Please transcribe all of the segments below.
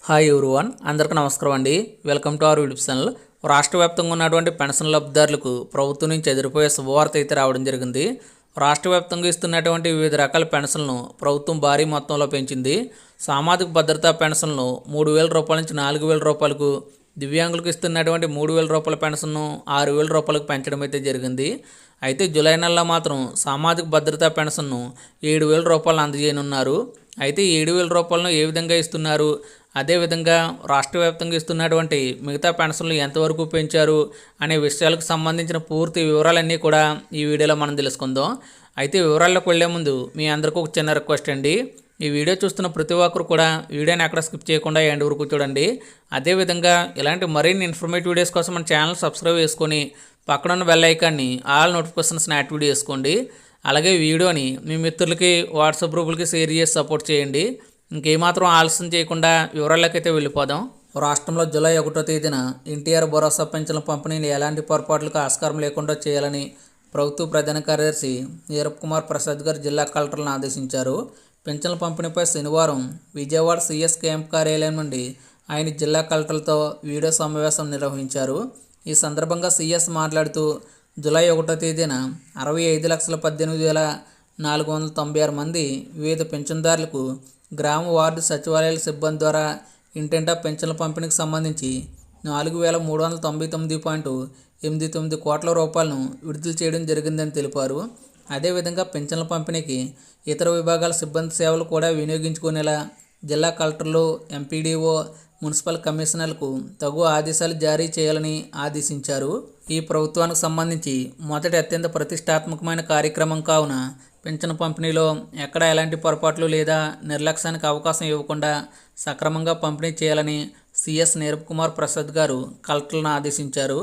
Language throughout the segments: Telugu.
హాయ్ ఎవ్రీవన్, అందరికీ నమస్కారం అండి. Welcome to our YouTube channel. రాష్ట్ర వ్యాప్తంగా ఉన్నటువంటి పెన్షన్ లబ్ధిదారులకు ప్రభుత్వం నుంచి ఎదురుపోయే శుభవార్త అయితే రావడం జరిగింది. రాష్ట్ర వ్యాప్తంగా ఇస్తున్నటువంటి వివిధ రకాల పెన్షన్లను ప్రభుత్వం భారీ మొత్తంలో పెంచింది. సామాజిక భద్రతా పెన్షన్లు 3,000 రూపాయల నుంచి 4,000 రూపాయలకు, దివ్యాంగులకు ఇస్తున్నటువంటి 3,000 రూపాయల పెన్షన్ను 6,000 రూపాయలకు పెంచడం అయితే జరిగింది. అయితే జూలై నెలలో మాత్రం సామాజిక భద్రతా పెన్షన్ను 7,000 రూపాయలు అందజేయనున్నారు. అయితే 7,000 రూపాయలను ఏ విధంగా ఇస్తున్నారు, అదేవిధంగా రాష్ట్ర వ్యాప్తంగా ఇస్తున్నటువంటి మిగతా పెన్షన్లు ఎంతవరకు పెంచారు అనే విషయాలకు సంబంధించిన పూర్తి వివరాలన్నీ కూడా ఈ వీడియోలో మనం తెలుసుకుందాం. అయితే వివరాల్లోకి వెళ్లే ముందు మీ అందరికీ ఒక చిన్న రిక్వెస్ట్ అండి. ఈ వీడియో చూస్తున్న ప్రతి ఒక్కరు కూడా వీడియోని ఎక్కడ స్కిప్ చేయకుండా ఎండ్ వరకు చూడండి. అదేవిధంగా ఇలాంటి మరిన్ని ఇన్ఫర్మేటివ్ వీడియోస్ కోసం మన ఛానల్ సబ్స్క్రైబ్ చేసుకొని పక్కనున్న బెల్ ఐకాన్ని ఆల్ నోటిఫికేషన్స్ని యాక్టివేట్ చేసుకోండి. అలాగే వీడియోని మీ మిత్రులకి వాట్సాప్ గ్రూపులకి షేర్ చేసి సపోర్ట్ చేయండి. ఇంకేమాత్రం ఆలస్యం చేయకుండా వివరాలకైతే వెళ్ళిపోదాం. రాష్ట్రంలో జూలై 1వ తేదీన ఎన్టీఆర్ భరోసా పెన్షన్ల పంపిణీని ఎలాంటి పొరపాట్లకు ఆస్కారం లేకుండా చేయాలని ప్రభుత్వ ప్రధాన కార్యదర్శి నీరబ్ కుమార్ ప్రసాద్ గారు జిల్లా కలెక్టర్లను ఆదేశించారు. పెన్షన్ల పంపిణీపై శనివారం విజయవాడ సిఎస్ క్యాంప్ కార్యాలయం నుండి ఆయన జిల్లా కలెక్టర్లతో వీడియో సమావేశం నిర్వహించారు. ఈ సందర్భంగా సిఎస్ మాట్లాడుతూ జూలై 1వ తేదీన 65,18,496 మంది వివిధ పెన్షన్దారులకు గ్రామ వార్డు సచివాలయాల సిబ్బంది ద్వారా ఇంటింటా పెన్షన్ల పంపిణీకి సంబంధించి 4,399.89 కోట్ల రూపాయలను విడుదల చేయడం జరిగిందని తెలిపారు. అదేవిధంగా పెన్షన్ల పంపిణీకి ఇతర విభాగాల సిబ్బంది సేవలు కూడా వినియోగించుకునేలా జిల్లా కలెక్టర్లు, ఎంపీడీఓ, మున్సిపల్ కమిషనర్లకు తగు ఆదేశాలు జారీ చేయాలని ఆదేశించారు. ఈ ప్రభుత్వానికి సంబంధించి మొదటి అత్యంత ప్రతిష్టాత్మకమైన కార్యక్రమం కావున పెన్షన్ పంపిణీలో ఎక్కడ ఎలాంటి పొరపాట్లు లేదా నిర్లక్ష్యానికి అవకాశం ఇవ్వకుండా సక్రమంగా పంపిణీ చేయాలని సిఎస్ నీరబ్ కుమార్ ప్రసాద్ గారు కలెక్టర్లను ఆదేశించారు.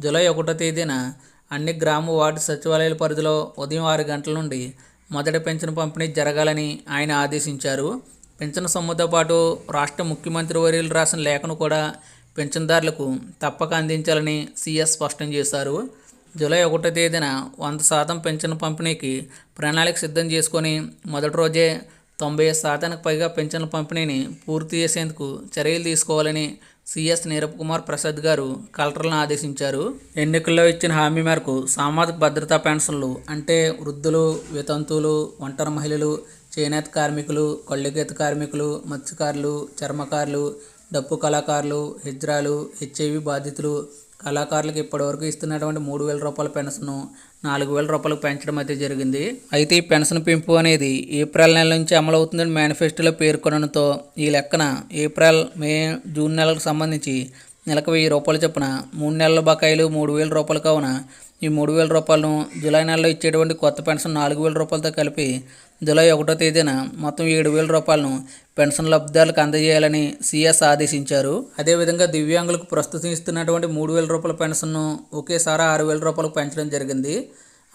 జూలై 1వ తేదీన అన్ని గ్రామ వార్డు సచివాలయాల పరిధిలో ఉదయం 6 గంటల నుండి మొదటి పెన్షన్ పంపిణీ జరగాలని ఆయన ఆదేశించారు. పెన్షన్ సొమ్ముతో పాటు రాష్ట్ర ముఖ్యమంత్రి వర్యులు రాసిన లేఖను కూడా పెన్షన్దారులకు తప్పక అందించాలని సిఎస్ స్పష్టం చేశారు. జూలై 1వ తేదీన 100% పెన్షన్ పంపిణీకి ప్రణాళిక సిద్ధం చేసుకొని మొదటి రోజే 90% పైగా పెన్షన్ల పంపిణీని పూర్తి చేసేందుకు చర్యలు తీసుకోవాలని సిఎస్ నీరబ్ కుమార్ ప్రసాద్ గారు కలెక్టర్లను ఆదేశించారు. ఎన్నికల్లో ఇచ్చిన హామీ మేరకు సామాజిక భద్రతా పెన్షన్లు అంటే వృద్ధులు, వితంతువులు, ఒంటరి మహిళలు, చేనేత కార్మికులు, కళ్ళుగీత కార్మికులు, మత్స్యకారులు, చర్మకారులు, డప్పు కళాకారులు, హిజ్రాలు, హెచ్ఐవి బాధితులు, కళాకారులకు ఇప్పటివరకు ఇస్తున్నటువంటి 3,000 రూపాయల పెన్షన్ను 4,000 రూపాయలకు పెంచడం అయితే జరిగింది. అయితే ఈ పెన్షన్ పెంపు అనేది ఏప్రిల్ నెల నుంచి అమలవుతుందని మేనిఫెస్టోలో పేర్కొనడంతో ఈ లెక్కన ఏప్రిల్, మే, జూన్ నెలలకు సంబంధించి నెలకు 1,000 రూపాయలు చొప్పున 3 నెలల బకాయిలు 3,000 రూపాయలు కావున ఈ 3,000 రూపాయలను జూలై నెలలో ఇచ్చేటువంటి కొత్త పెన్షన్ 4,000 రూపాయలతో కలిపి జూలై 1వ తేదీన మొత్తం 7,000 రూపాయలను పెన్షన్ లబ్ధిదారులకు అందజేయాలని సిఎస్ ఆదేశించారు. అదేవిధంగా దివ్యాంగులకు ప్రస్తుతం ఇస్తున్నటువంటి 3,000 రూపాయల పెన్షన్ను ఒకేసారి 6,000 రూపాయలకు పెంచడం జరిగింది.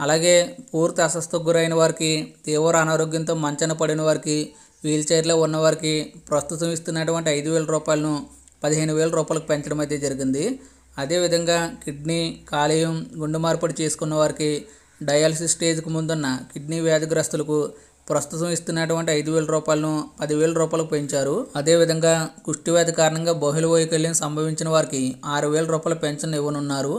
అలాగే పూర్తి అస్వస్థతకు గురైన వారికి, తీవ్ర అనారోగ్యంతో మంచాన పడిన వారికి, వీల్చైర్లో ఉన్నవారికి ప్రస్తుతం ఇస్తున్నటువంటి 5,000 రూపాయలను 15,000 రూపాయలకు పెంచడం అయితే జరిగింది. అదేవిధంగా కిడ్నీ, కాలేయం, గుండె మార్పిడి చేసుకున్న వారికి, డయాలసిస్ స్టేజ్కు ముందున్న కిడ్నీ వ్యాధిగ్రస్తులకు ప్రస్తుతం ఇస్తున్నటువంటి 5,000 రూపాయలను 10,000 రూపాయలకు పెంచారు. అదేవిధంగా కుష్టి వ్యాధి కారణంగా బహుళ వైకల్యం సంభవించిన వారికి 6,000 రూపాయల పెన్షన్ ఇవ్వనున్నారు.